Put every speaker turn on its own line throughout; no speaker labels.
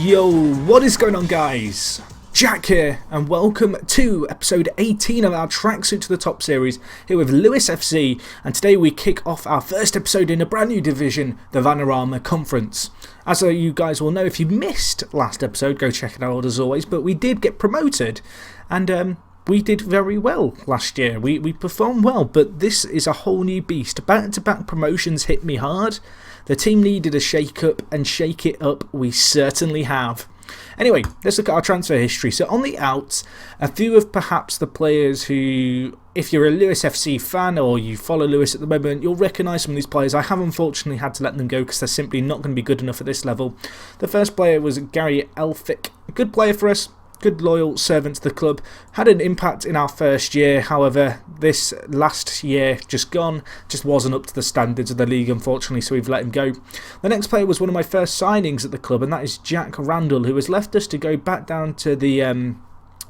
Yo, what is going on, guys? Jack here, and welcome to episode 18 of our Tracksuit to the Top series here with Lewis FC, and today we kick off our first episode in a brand new division, the Vanarama Conference. As you guys will know, if you missed last episode, go check it out as always, but we did get promoted, and we did very well last year. We performed well, but this is a whole new beast. Back-to-back promotions hit me hard. The team needed a shake-up, and shake it up we certainly have. Anyway, let's look at our transfer history. So on the outs, a few of perhaps the players who, if you're a Lewis FC fan or you follow Lewis at the moment, you'll recognise some of these players. I have unfortunately had to let them go because they're simply not going to be good enough at this level. The first player was Gary Elphick, a good player for us. Good loyal servant to the club, had an impact in our first year, however this last year just wasn't up to the standards of the league unfortunately, so we've let him go. The next player was one of my first signings at the club, and that is Jack Randall, who has left us to go back down to the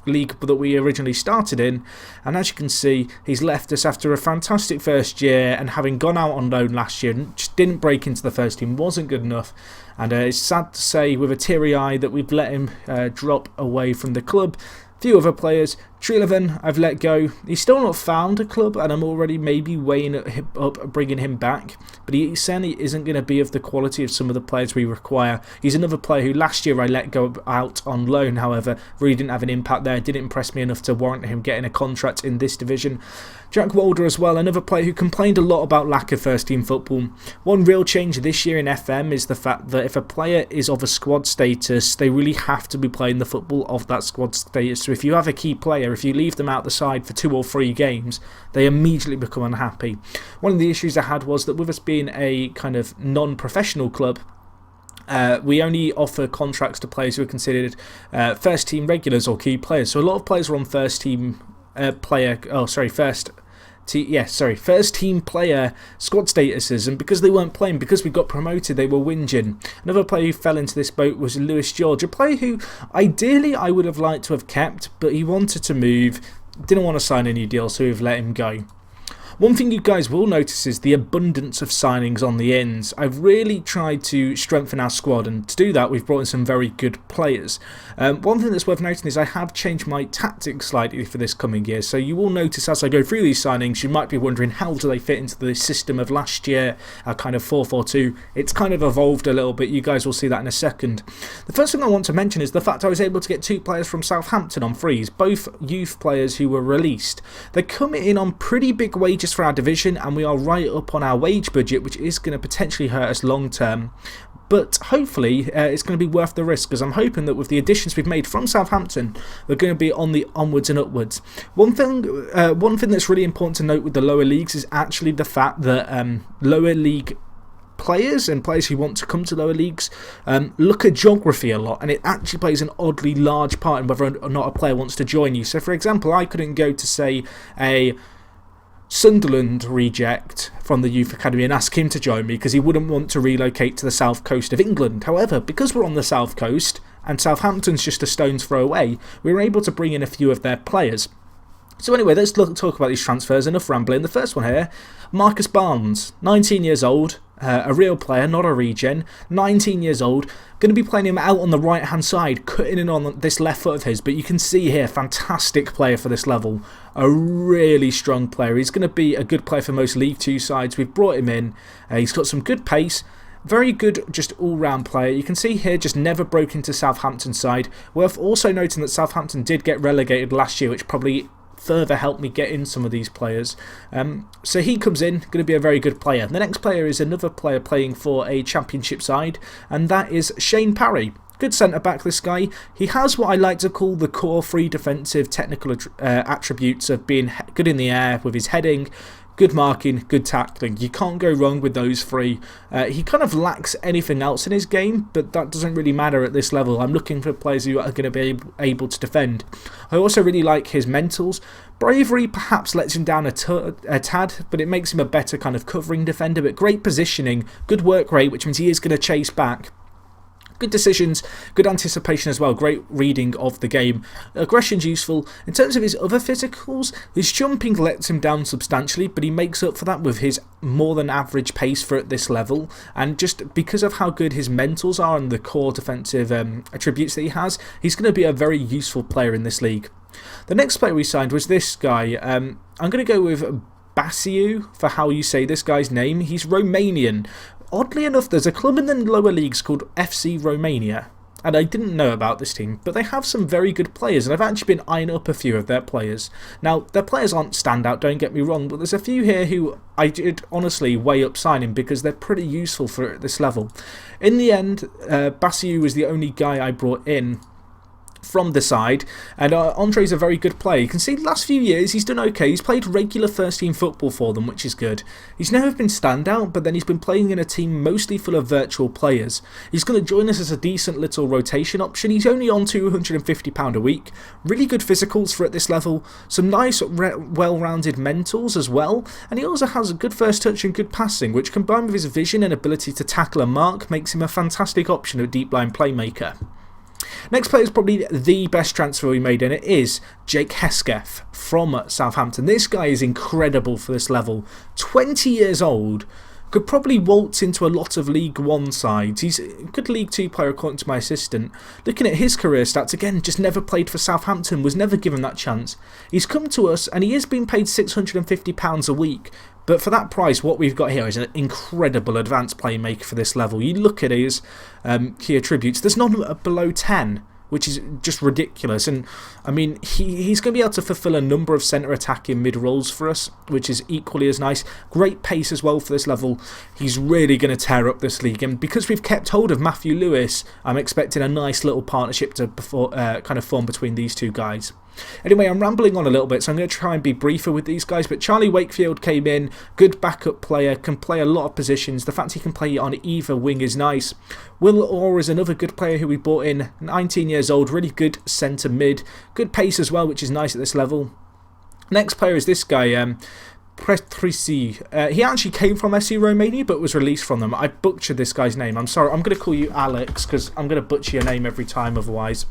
league that we originally started in, and as you can see he's left us after a fantastic first year, and having gone out on loan last year and just didn't break into the first team, wasn't good enough, and it's sad to say with a teary eye that we've let him drop away from the club. Few other players, Trelevan I've let go. He's still not found a club, and I'm already maybe weighing up bringing him back, but he certainly isn't going to be of the quality of some of the players we require. He's another player who last year I let go out on loan, however really didn't have an impact there, didn't impress me enough to warrant him getting a contract in this division. Jack Walder as well, another player who complained a lot about lack of first team football. One real change this year in FM is the fact that if a player is of a squad status, they really have to be playing the football of that squad status. So if you have a key player, if you leave them out the side for 2 or 3 games, they immediately become unhappy. One of the issues I had was that with us being a kind of non-professional club, we only offer contracts to players who are considered first team regulars or key players. So a lot of players are on first team first team player squad statuses, and because they weren't playing, because we got promoted, they were whinging. Another player who fell into this boat was Lewis George, a player who ideally I would have liked to have kept, but he wanted to move, didn't want to sign a new deal, so we've let him go. One thing you guys will notice is the abundance of signings on the ends. I've really tried to strengthen our squad, and to do that we've brought in some very good players. One thing that's worth noting is I have changed my tactics slightly for this coming year, so you will notice as I go through these signings you might be wondering how do they fit into the system of last year, our kind of 4-4-2. It's kind of evolved a little bit, you guys will see that in a second. The first thing I want to mention is the fact I was able to get 2 players from Southampton on frees, both youth players who were released. They come in on pretty big wages for our division, and we are right up on our wage budget, which is going to potentially hurt us long term, but hopefully it's going to be worth the risk, because I'm hoping that with the additions we've made from Southampton we're going to be on the onwards and upwards. One thing that's really important to note with the lower leagues is actually the fact that lower league players and players who want to come to lower leagues look at geography a lot, and it actually plays an oddly large part in whether or not a player wants to join you. So for example, I couldn't go to say a Sunderland reject from the youth academy and ask him to join me because he wouldn't want to relocate to the south coast of England. However, because we're on the south coast and Southampton's just a stone's throw away, we were able to bring in a few of their players. So anyway, let's talk about these transfers. Enough rambling. The first one here, Marcus Barnes, 19 years old, a real player, not a regen, 19 years old, going to be playing him out on the right hand side, cutting in on this left foot of his, but you can see here, fantastic player for this level, a really strong player. He's going to be a good player for most League 2 sides. We've brought him in, he's got some good pace, very good just all-round player. You can see here just never broke into Southampton's side. Worth also noting that Southampton did get relegated last year, which probably further help me get in some of these players. So he comes in, going to be a very good player. The next player is another player playing for a championship side, and that is Shane Parry. Good centre-back, this guy. He has what I like to call the core 3 defensive technical attributes of being good in the air with his heading, good marking, good tackling. You can't go wrong with those 3. He kind of lacks anything else in his game, but that doesn't really matter at this level. I'm looking for players who are going to be able to defend. I also really like his mentals. Bravery perhaps lets him down a tad, but it makes him a better kind of covering defender. But great positioning, good work rate, which means he is going to chase back. Good decisions, good anticipation as well, great reading of the game. Aggression's useful. In terms of his other physicals, his jumping lets him down substantially, but he makes up for that with his more than average pace for at this level. And just because of how good his mentals are and the core defensive attributes that he has, he's going to be a very useful player in this league. The next player we signed was this guy. I'm going to go with Basiu for how you say this guy's name. He's Romanian. Oddly enough, there's a club in the lower leagues called FC Romania, and I didn't know about this team, but they have some very good players, and I've actually been eyeing up a few of their players. Now, their players aren't standout, don't get me wrong, but there's a few here who I did honestly weigh up signing because they're pretty useful for this level. In the end, Basiu was the only guy I brought in from the side, and Andre's a very good player. You can see the last few years he's done okay. He's played regular first team football for them, which is good. He's never been standout, but then he's been playing in a team mostly full of virtual players. He's going to join us as a decent little rotation option. He's only on £250 a week. Really good physicals for at this level, some nice well-rounded mentals as well, and he also has a good first touch and good passing, which combined with his vision and ability to tackle and mark makes him a fantastic option at deep line playmaker. Next player is probably the best transfer we made, and it is Jake Hesketh from Southampton. This guy is incredible for this level. 20 years old, could probably waltz into a lot of League One sides. He's a good League Two player according to my assistant. Looking at his career stats, again, just never played for Southampton, was never given that chance. He's come to us and he is being paid £650 a week. But for that price, what we've got here is an incredible advanced playmaker for this level. You look at his key attributes, there's none below 10, which is just ridiculous. And I mean, he's going to be able to fulfill a number of centre attacking mid roles for us, which is equally as nice. Great pace as well for this level. He's really going to tear up this league, and because we've kept hold of Matthew Lewis, I'm expecting a nice little partnership to kind of form between these two guys. Anyway, I'm rambling on a little bit, so I'm going to try and be briefer with these guys, but Charlie Wakefield came in, good backup player, can play a lot of positions. The fact he can play on either wing is nice. Will Orr is another good player who we brought in, 19 years old, really good centre mid, good pace as well, which is nice at this level. Next player is this guy, Pretrici. He actually came from SC Romania but was released from them. I butchered this guy's name. I'm sorry, I'm going to call you Alex because I'm going to butcher your name every time otherwise.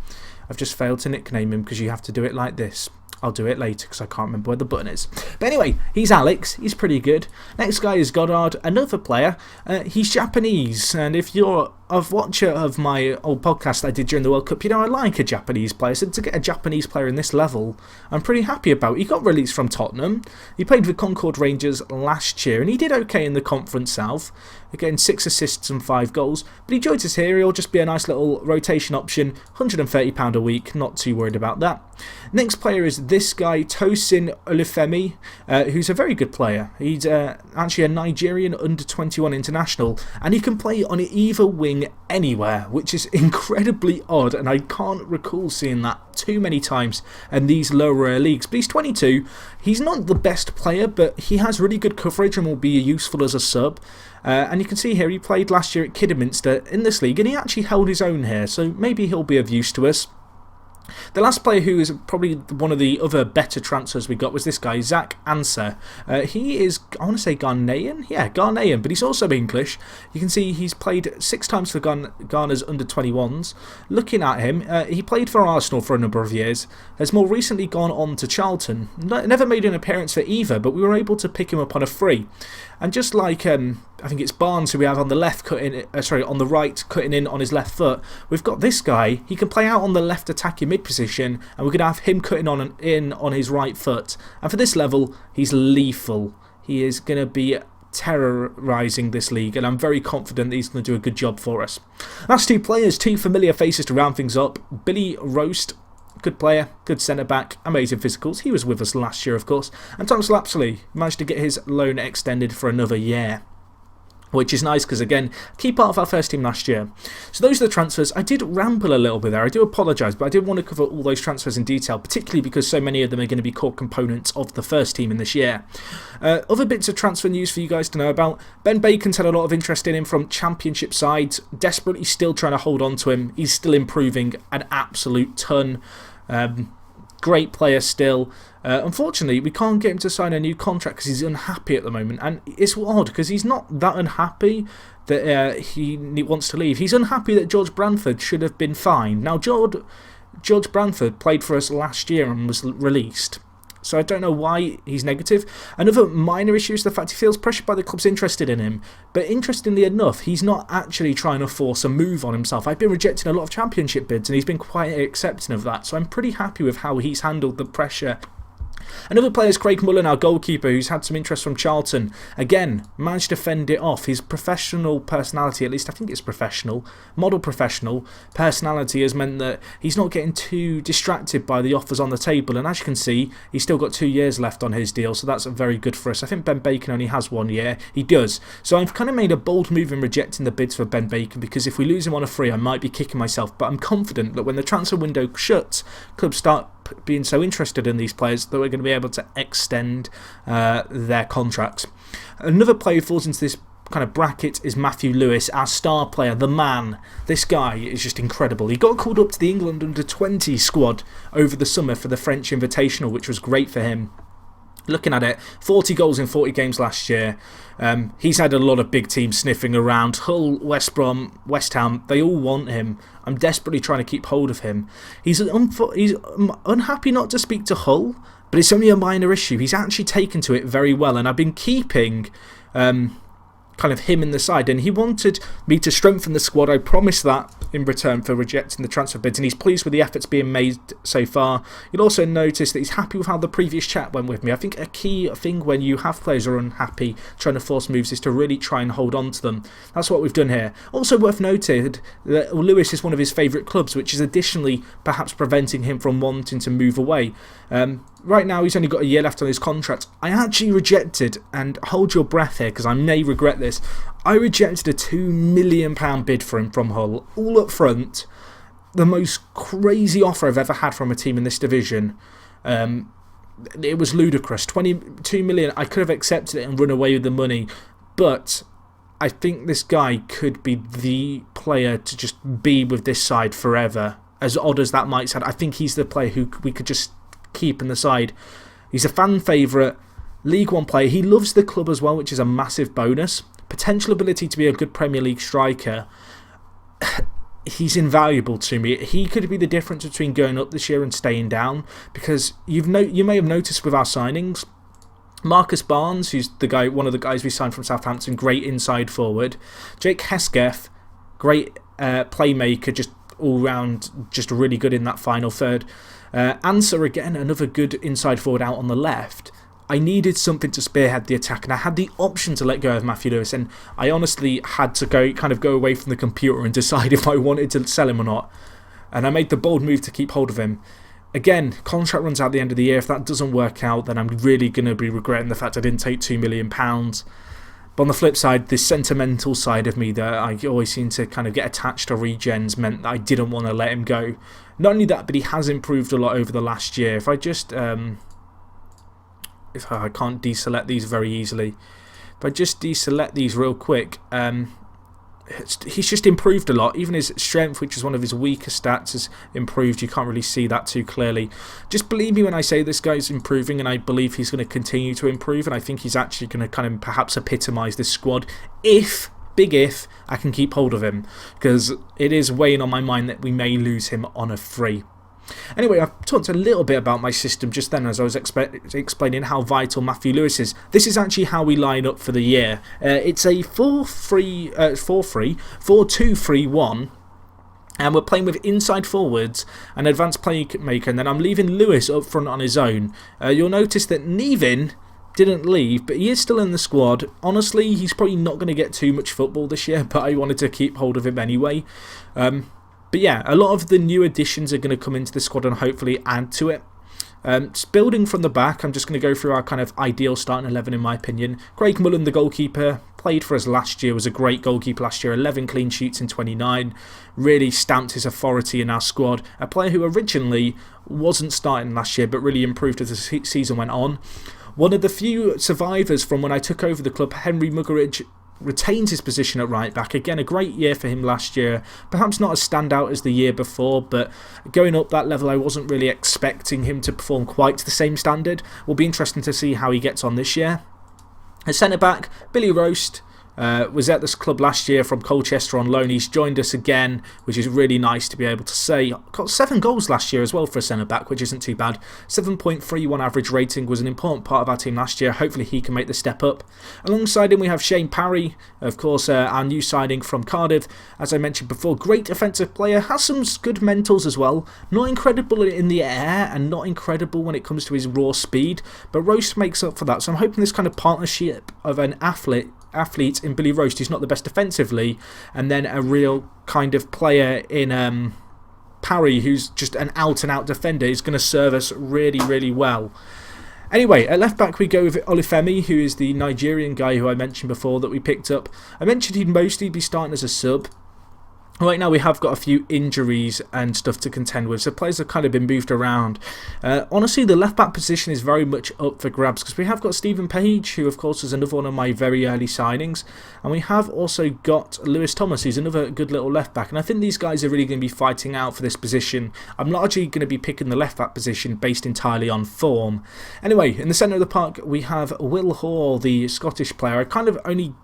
I've just failed to nickname him because you have to do it like this. I'll do it later because I can't remember where the button is. But anyway, he's Alex. He's pretty good. Next guy is Goddard, another player. He's Japanese, and if you're a watcher of my old podcast that I did during the World Cup, you know I like a Japanese player. So to get a Japanese player in this level, I'm pretty happy about. He got released from Tottenham. He played with Concord Rangers last year, and he did okay in the Conference South. Again, 6 assists and 5 goals. But he joins us here. He'll just be a nice little rotation option. £130 a week. Not too worried about that. Next player is this guy, Tosin Olufemi, who's a very good player. He's actually a Nigerian under-21 international, and he can play on either wing anywhere, which is incredibly odd, and I can't recall seeing that too many times in these lower leagues. But he's 22. He's not the best player, but he has really good coverage and will be useful as a sub. And you can see here he played last year at Kidderminster in this league, and he actually held his own here, so maybe he'll be of use to us. The last player who is probably one of the other better transfers we got was this guy, Zach Answer. He is, I want to say Ghanaian? Yeah, Ghanaian, but he's also English. You can see he's played 6 times for Ghana's under-21s. Looking at him, he played for Arsenal for a number of years, has more recently gone on to Charlton. Never made an appearance for either, but we were able to pick him up on a free. And just like, I think it's Barnes who we have on the left on the right, cutting in on his left foot, we've got this guy. He can play out on the left attacking mid position, and we're going to have him cutting in on his right foot. And for this level, he's lethal. He is going to be terrorising this league, and I'm very confident that he's going to do a good job for us. Last 2 players, 2 familiar faces to round things up. Billy Roast, good player, good centre-back, amazing physicals. He was with us last year, of course. And Thomas Lapsley managed to get his loan extended for another year, which is nice because, again, key part of our first team last year. So those are the transfers. I did ramble a little bit there. I do apologise, but I did want to cover all those transfers in detail, particularly because so many of them are going to be core components of the first team in this year. Other bits of transfer news for you guys to know about. Ben Bacon's had a lot of interest in him from Championship sides. Desperately still trying to hold on to him. He's still improving an absolute ton. Great player still. Unfortunately, we can't get him to sign a new contract because he's unhappy at the moment, and it's odd because he's not that unhappy that he wants to leave. He's unhappy that George Branford should have been fined. Now, George Branford played for us last year and was released, so I don't know why he's negative. Another minor issue is the fact he feels pressured by the clubs interested in him, but interestingly enough, he's not actually trying to force a move on himself. I've been rejecting a lot of championship bids and he's been quite accepting of that, so I'm pretty happy with how he's handled the pressure. Another player is Craig Mullen, our goalkeeper, who's had some interest from Charlton. Again, managed to fend it off. His professional personality, at least I think it's professional, model professional personality, has meant that he's not getting too distracted by the offers on the table. And as you can see, he's still got 2 years left on his deal, so that's very good for us. I think Ben Bacon only has 1 year. He does. So I've kind of made a bold move in rejecting the bids for Ben Bacon, because if we lose him on a free, I might be kicking myself. But I'm confident that when the transfer window shuts, clubs start being so interested in these players that we're going to be able to extend their contracts. Another player who falls into this kind of bracket is Matthew Lewis, our star player, the man. This guy is just incredible. He got called up to the England under-20 squad over the summer for the French Invitational, which was great for him. Looking at it, 40 goals in 40 games last year. He's had a lot of big teams sniffing around. Hull, West Brom, West Ham, they all want him. I'm desperately trying to keep hold of him. He's unhappy not to speak to Hull, but it's only a minor issue. He's actually taken to it very well, and I've been keeping kind of him in the side, and he wanted me to strengthen the squad. I promised that in return for rejecting the transfer bids, and he's pleased with the efforts being made so far. You'll also notice that he's happy with how the previous chat went with me. I think a key thing when you have players who are unhappy trying to force moves is to really try and hold on to them. That's what we've done here. Also worth noting that Lewis is one of his favourite clubs, which is additionally perhaps preventing him from wanting to move away. Right now he's only got a year left on his contract. I actually rejected, and hold your breath here because I may regret this, I rejected a £2 million bid for him from Hull, all up front. The most crazy offer I've ever had from a team in this division. It was ludicrous. 22 million, I could have accepted it and run away with the money, but I think this guy could be the player to just be with this side forever. As odd as that might sound, I think he's the player who we could just keep in the side. He's a fan favourite, League One player. He loves the club as well, which is a massive bonus. Potential ability to be a good Premier League striker. He's invaluable to me. He could be the difference between going up this year and staying down, because you may have noticed with our signings, Marcus Barnes, who's one of the guys we signed from Southampton, great inside forward. Jake Hesketh, great playmaker, just all round, just really good in that final third. Answer, again, another good inside forward out on the left. I needed something to spearhead the attack, and I had the option to let go of Matthew Lewis, and I honestly had to go away from the computer and decide if I wanted to sell him or not. And I made the bold move to keep hold of him. Again, contract runs out at the end of the year. If that doesn't work out, then I'm really going to be regretting the fact I didn't take £2 million. But on the flip side, this sentimental side of me that I always seem to kind of get attached to regens meant that I didn't want to let him go. Not only that, but he has improved a lot over the last year. If I just... if I can't deselect these very easily. If I just deselect these real quick, he's just improved a lot. Even his strength, which is one of his weaker stats, has improved. You can't really see that too clearly. Just believe me when I say this guy's improving, and I believe he's going to continue to improve, and I think he's actually going to kind of perhaps epitomise this squad if, big if, I can keep hold of him, because it is weighing on my mind that we may lose him on a free. Anyway, I've talked a little bit about my system just then as I was explaining how vital Matthew Lewis is. This is actually how we line up for the year. It's a 4-2-3-1, and we're playing with inside forwards, an advanced playmaker, and then I'm leaving Lewis up front on his own. You'll notice that Nevin didn't leave, but he is still in the squad. Honestly, he's probably not going to get too much football this year, but I wanted to keep hold of him anyway. But yeah, a lot of the new additions are going to come into the squad and hopefully add to it. Just building from the back, I'm just going to go through our kind of ideal starting 11 in my opinion. Craig Mullen, the goalkeeper, played for us last year, was a great goalkeeper last year, 11 clean sheets in 29, really stamped his authority in our squad. A player who originally wasn't starting last year but really improved as the season went on. One of the few survivors from when I took over the club, Henry Muggeridge, retains his position at right back. Again, a great year for him last year. Perhaps not as standout as the year before, but going up that level, I wasn't really expecting him to perform quite to the same standard. Will be interesting to see how he gets on this year. At centre-back, Billy Roast. Was at this club last year from Colchester on loan. He's joined us again, which is really nice to be able to say. Got 7 goals last year as well for a centre-back, which isn't too bad. 7.31 average rating, was an important part of our team last year. Hopefully he can make the step up. Alongside him we have Shane Parry, of course our new signing from Cardiff. As I mentioned before, great defensive player, has some good mentals as well. Not incredible in the air and not incredible when it comes to his raw speed, but Roast makes up for that. So I'm hoping this kind of partnership of an athlete in Billy Roast, who's not the best defensively, and then a real kind of player in Parry, who's just an out-and-out defender, is going to serve us really, really well. Anyway, at left back we go with Olufemi, who is the Nigerian guy who I mentioned before that we picked up. I mentioned he'd mostly be starting as a sub. Right now we have got a few injuries and stuff to contend with, so players have kind of been moved around. Honestly, the left-back position is very much up for grabs, because we have got Stephen Page, who of course is another one of my very early signings, and we have also got Lewis Thomas, who's another good little left-back, and I think these guys are really going to be fighting out for this position. I'm largely going to be picking the left-back position based entirely on form. Anyway, in the centre of the park we have Will Hall, the Scottish player. I only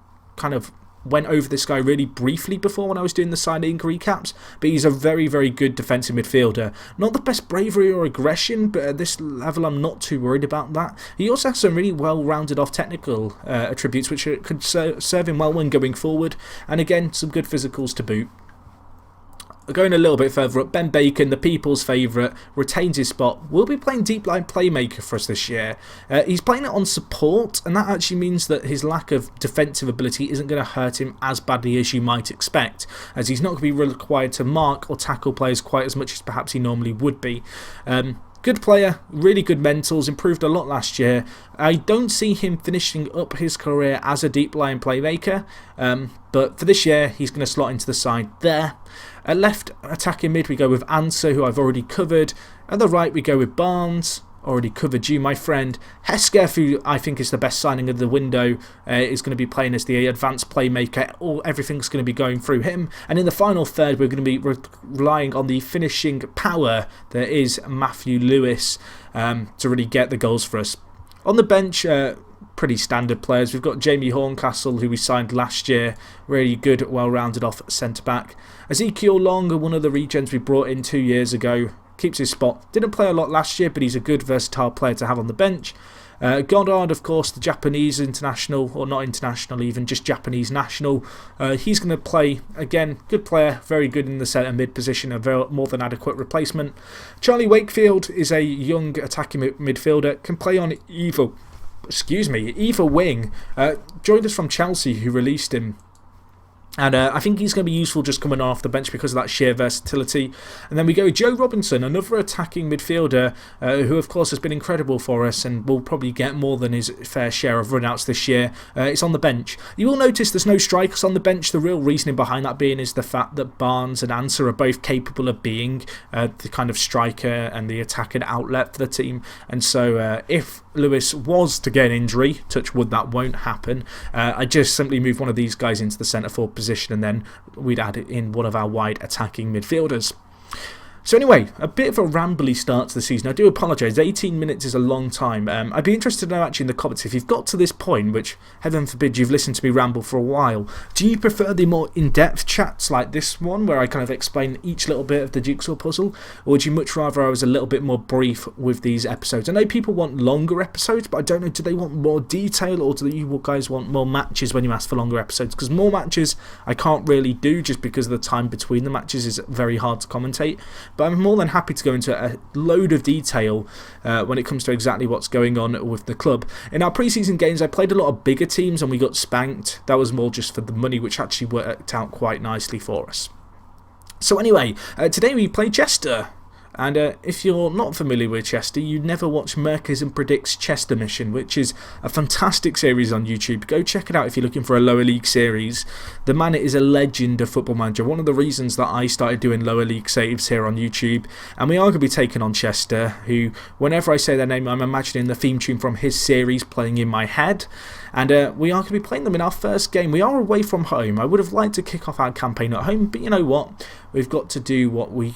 went over this guy really briefly before when I was doing the signing recaps, but he's a very, very good defensive midfielder. Not the best bravery or aggression, but at this level I'm not too worried about that. He also has some really well-rounded off technical attributes which could serve him well when going forward, and again, some good physicals to boot. Going a little bit further up, Ben Bacon, the people's favourite, retains his spot. Will be playing deep line playmaker for us this year. He's playing it on support, and that actually means that his lack of defensive ability isn't going to hurt him as badly as you might expect, as he's not going to be required to mark or tackle players quite as much as perhaps he normally would be. Good player, really good mentals, improved a lot last year. I don't see him finishing up his career as a deep line playmaker, but for this year he's going to slot into the side there. At left attacking mid we go with Answer, who I've already covered. At the right we go with Barnes. Already covered you, my friend. Hesketh, who I think is the best signing of the window, is going to be playing as the advanced playmaker. Everything's going to be going through him. And in the final third, we're going to be relying on the finishing power that is Matthew Lewis to really get the goals for us. On the bench, pretty standard players. We've got Jamie Horncastle, who we signed last year. Really good, well-rounded off centre-back. Ezekiel Long, one of the regens we brought in 2 years ago. Keeps his spot. Didn't play a lot last year, but he's a good versatile player to have on the bench. Goddard, of course, the Japanese international, or not international even, just Japanese national. He's going to play, again, good player, very good in the centre mid position, a very, more than adequate replacement. Charlie Wakefield is a young attacking midfielder, can play on either wing. Joined us from Chelsea, who released him. And I think he's going to be useful just coming off the bench because of that sheer versatility. And then we go with Joe Robinson, another attacking midfielder who of course has been incredible for us and will probably get more than his fair share of run-outs this year. It's on the bench. You will notice there's no strikers on the bench. The real reasoning behind that being is the fact that Barnes and Answer are both capable of being the kind of striker and the attacking outlet for the team. And so if Lewis was to get an injury, touch wood that won't happen, I just simply move one of these guys into the centre forward position and then we'd add it in one of our wide attacking midfielders. So anyway, a bit of a rambly start to the season. I do apologise, 18 minutes is a long time. I'd be interested to know actually in the comments, if you've got to this point, which heaven forbid you've listened to me ramble for a while, do you prefer the more in-depth chats like this one, where I kind of explain each little bit of the jigsaw puzzle, or would you much rather I was a little bit more brief with these episodes? I know people want longer episodes, but I don't know, do they want more detail, or do you guys want more matches when you ask for longer episodes? Because more matches I can't really do just because of the time between the matches is very hard to commentate. But I'm more than happy to go into a load of detail when it comes to exactly what's going on with the club. In our pre-season games, I played a lot of bigger teams and we got spanked. That was more just for the money, which actually worked out quite nicely for us. So anyway, today we play Chester. And if you're not familiar with Chester, you never watch Merkers and Predicts Chester Mission, which is a fantastic series on YouTube. Go check it out if you're looking for a lower league series. The man is a legend of Football Manager, one of the reasons that I started doing lower league saves here on YouTube. And we are going to be taking on Chester, who, whenever I say their name, I'm imagining the theme tune from his series playing in my head. And we are going to be playing them in our first game. We are away from home. I would have liked to kick off our campaign at home, but you know what? We've got to do what we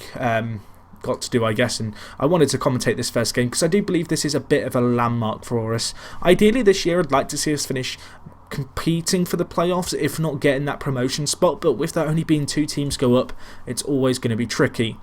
got to do, I guess, and I wanted to commentate this first game because I do believe this is a bit of a landmark for us. Ideally this year I'd like to see us finish competing for the playoffs, if not getting that promotion spot, but with there only being 2 teams go up, it's always going to be tricky.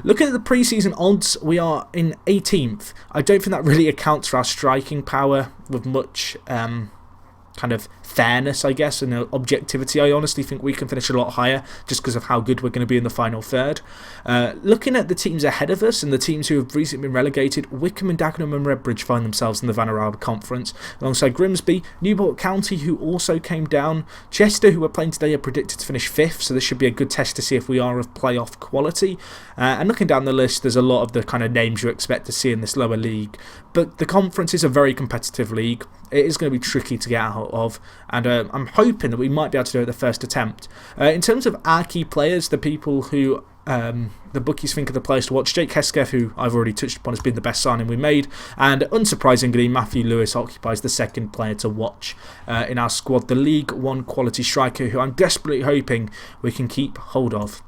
Looking at the pre-season odds, we are in 18th. I don't think that really accounts for our striking power with much kind of fairness, I guess, and objectivity. I honestly think we can finish a lot higher just because of how good we're going to be in the final third. Looking at the teams ahead of us and the teams who have recently been relegated, Wickham and Dagenham and Redbridge find themselves in the Vanarama Conference, alongside Grimsby, Newport County, who also came down. Chester, who we're playing today, are predicted to finish 5th, so this should be a good test to see if we are of playoff quality. And looking down the list, there's a lot of the kind of names you expect to see in this lower league. But the conference is a very competitive league. It is going to be tricky to get out of, and I'm hoping that we might be able to do it the first attempt. In terms of our key players, the people who the bookies think are the players to watch, Jake Hesketh, who I've already touched upon, has been the best signing we made, and unsurprisingly Matthew Lewis occupies the second player to watch in our squad, the League One quality striker who I'm desperately hoping we can keep hold of.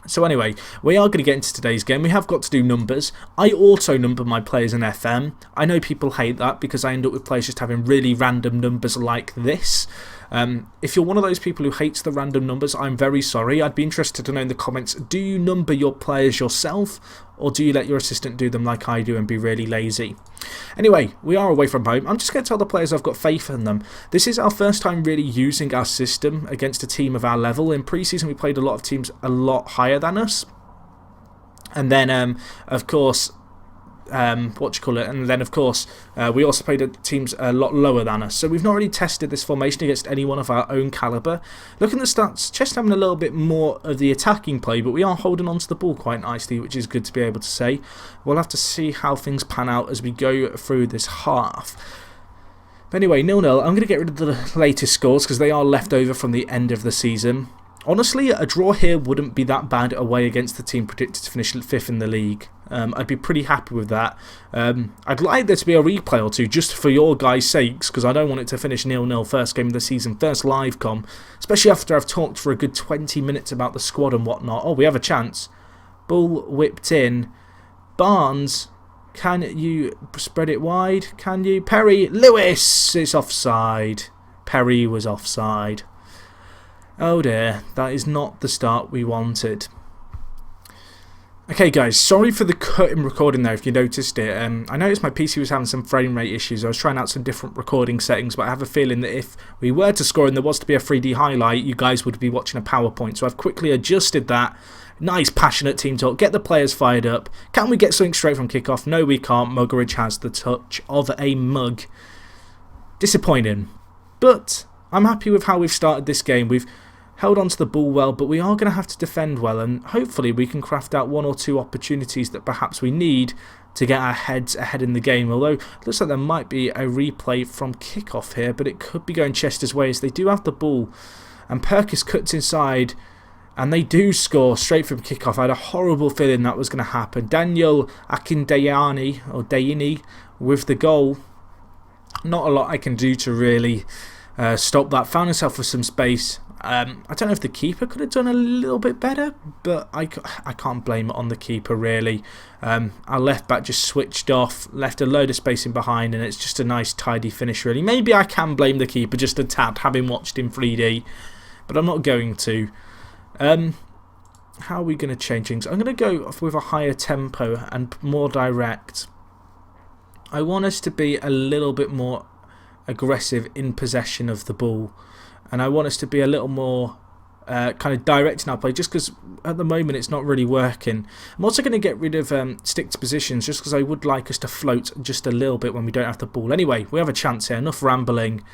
So anyway, we are going to get into today's game. We have got to do numbers. I auto number my players in FM. I know people hate that because I end up with players just having really random numbers like this. If you're one of those people who hates the random numbers, I'm very sorry. I'd be interested to know in the comments, do you number your players yourself, or do you let your assistant do them like I do and be really lazy? Anyway, we are away from home. I'm just going to tell the players I've got faith in them. This is our first time really using our system against a team of our level. In pre-season we played a lot of teams a lot higher than us. And then, of course, we also played teams a lot lower than us, so we've not really tested this formation against anyone of our own calibre. Looking at the stats, Chester having a little bit more of the attacking play, but we are holding on to the ball quite nicely, which is good to be able to say. We'll have to see how things pan out as we go through this half. But anyway, 0-0. I'm going to get rid of the latest scores because they are left over from the end of the season. Honestly, a draw here wouldn't be that bad away against the team predicted to finish 5th in the league. I'd be pretty happy with that. I'd like there to be a replay or two just for your guys' sakes, because I don't want it to finish 0-0 first game of the season, first live com, especially after I've talked for a good 20 minutes about the squad and whatnot. Oh, we have a chance. Ball whipped in. Barnes, can you spread it wide? Can you? Perry, Lewis, it's offside. Perry was offside. Oh dear, that is not the start we wanted. Okay guys, sorry for the cut in recording there if you noticed it. I noticed my PC was having some frame rate issues. I was trying out some different recording settings, but I have a feeling that if we were to score and there was to be a 3D highlight, you guys would be watching a PowerPoint. So I've quickly adjusted that. Nice passionate team talk, get the players fired up. Can we get something straight from kickoff? No we can't. Muggeridge has the touch of a mug. Disappointing. But I'm happy with how we've started this game. We've held on to the ball well, but we are going to have to defend well, and hopefully we can craft out 1 or 2 opportunities that perhaps we need to get our heads ahead in the game. Although it looks like there might be a replay from kickoff here, but it could be going Chester's way as they do have the ball, and Perkis cuts inside and they do score straight from kickoff. I had a horrible feeling that was going to happen. Daniel Dayini with the goal. Not a lot I can do to really stop that. Found himself with some space. I don't know if the keeper could have done a little bit better, but I can't blame it on the keeper really. Our left back just switched off, left a load of space in behind, and it's just a nice tidy finish really. Maybe I can blame the keeper just a tad, having watched in 3D, but I'm not going to. How are we going to change things? I'm going to go with a higher tempo and more direct. I want us to be a little bit more aggressive in possession of the ball. And I want us to be a little more kind of direct in our play, just because at the moment it's not really working. I'm also going to get rid of stick to positions, just because I would like us to float just a little bit when we don't have the ball. Anyway, we have a chance here. Enough rambling.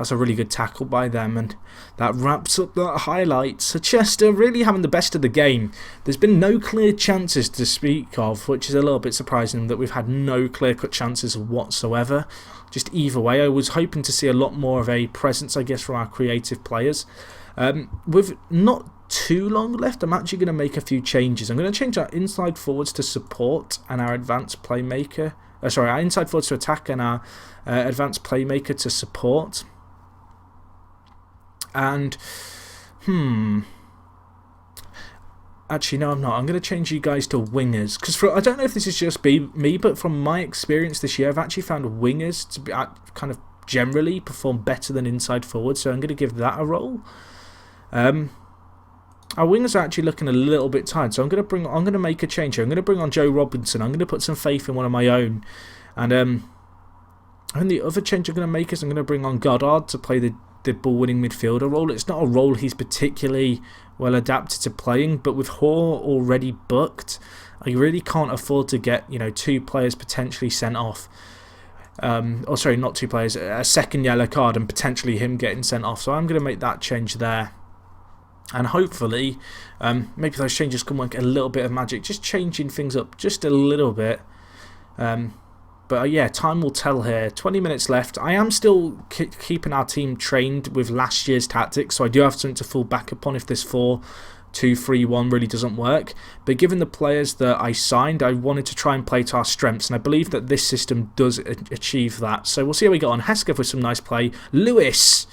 That's a really good tackle by them, and that wraps up that highlight. So Chester really having the best of the game. There's been no clear chances to speak of, which is a little bit surprising that we've had no clear-cut chances whatsoever. Just either way, I was hoping to see a lot more of a presence, I guess, from our creative players. With not too long left, I'm actually going to make a few changes. I'm going to change our inside forwards to support and our advanced playmaker. Our inside forwards to attack and our advanced playmaker to support. And, actually, no, I'm not. I'm going to change you guys to wingers. Because I don't know if this is just me, but from my experience this year, I've actually found wingers to be kind of generally perform better than inside forwards. So I'm going to give that a roll. Our wingers are actually looking a little bit tired, so I'm going to make a change here. I'm going to bring on Joe Robinson. I'm going to put some faith in one of my own. And the other change I'm going to make is I'm going to bring on Goddard to play the ball-winning midfielder role. It's not a role he's particularly well adapted to playing, but with Hoare already booked, I really can't afford to get 2 players potentially sent off. Not 2 players, a second yellow card and potentially him getting sent off. So I'm going to make that change there. And hopefully, maybe those changes can work a little bit of magic, just changing things up just a little bit. But yeah, time will tell here. 20 minutes left. I am still keeping our team trained with last year's tactics, so I do have something to fall back upon if this 4-2-3-1 really doesn't work. But given the players that I signed, I wanted to try and play to our strengths, and I believe that this system does achieve that. So we'll see how we get on. Hesketh with some nice play. Lewis!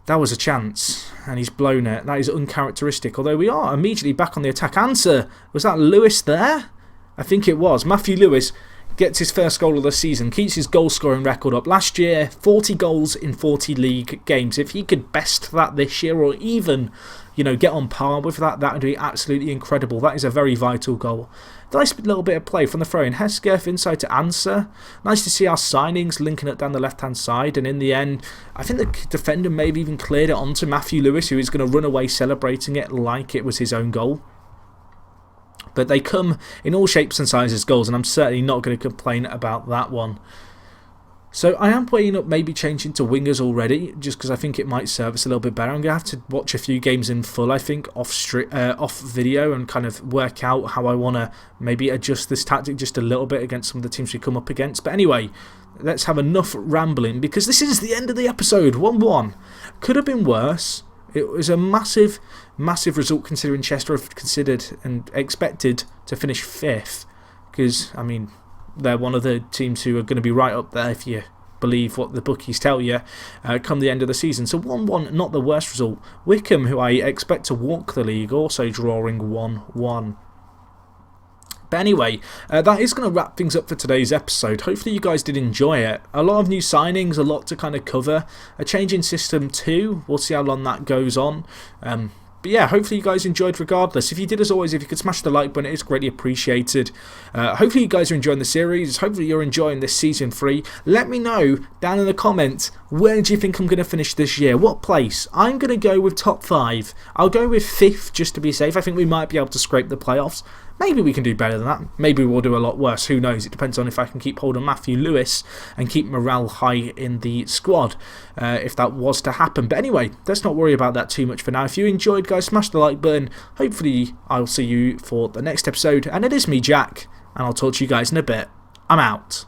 That was a chance, and he's blown it. That is uncharacteristic, although we are immediately back on the attack. Answer, was that Lewis there? I think it was. Matthew Lewis gets his first goal of the season, keeps his goal-scoring record up. Last year, 40 goals in 40 league games. If he could best that this year, or even, get on par with that, that would be absolutely incredible. That is a very vital goal. Nice little bit of play from the throw-in. Hesketh inside to Answer. Nice to see our signings linking up down the left-hand side. And in the end, I think the defender maybe even cleared it onto Matthew Lewis, who is going to run away celebrating it like it was his own goal. But they come in all shapes and sizes goals, and I'm certainly not going to complain about that one. So I am weighing up maybe changing to wingers already, just because I think it might serve us a little bit better. I'm going to have to watch a few games in full, I think, off video, and kind of work out how I want to maybe adjust this tactic just a little bit against some of the teams we come up against. But anyway, let's have enough rambling, because this is the end of the episode. 1-1. Could have been worse. It was a massive, massive result considering Chester have considered and expected to finish 5th. Because, I mean, they're one of the teams who are going to be right up there if you believe what the bookies tell you come the end of the season. So 1-1, not the worst result. Wickham, who I expect to walk the league, also drawing 1-1. But anyway, that is going to wrap things up for today's episode. Hopefully you guys did enjoy it. A lot of new signings, a lot to kind of cover. A change in system too. We'll see how long that goes on. But yeah, hopefully you guys enjoyed regardless. If you did, as always, if you could smash the like button, it is greatly appreciated. Hopefully you guys are enjoying the series. Hopefully you're enjoying this Season 3. Let me know down in the comments, where do you think I'm going to finish this year? What place? I'm going to go with top 5. I'll go with 5th just to be safe. I think we might be able to scrape the playoffs. Maybe we can do better than that. Maybe we'll do a lot worse. Who knows? It depends on if I can keep hold of Matthew Lewis and keep morale high in the squad, if that was to happen. But anyway, let's not worry about that too much for now. If you enjoyed, guys, smash the like button. Hopefully, I'll see you for the next episode. And it is me, Jack, and I'll talk to you guys in a bit. I'm out.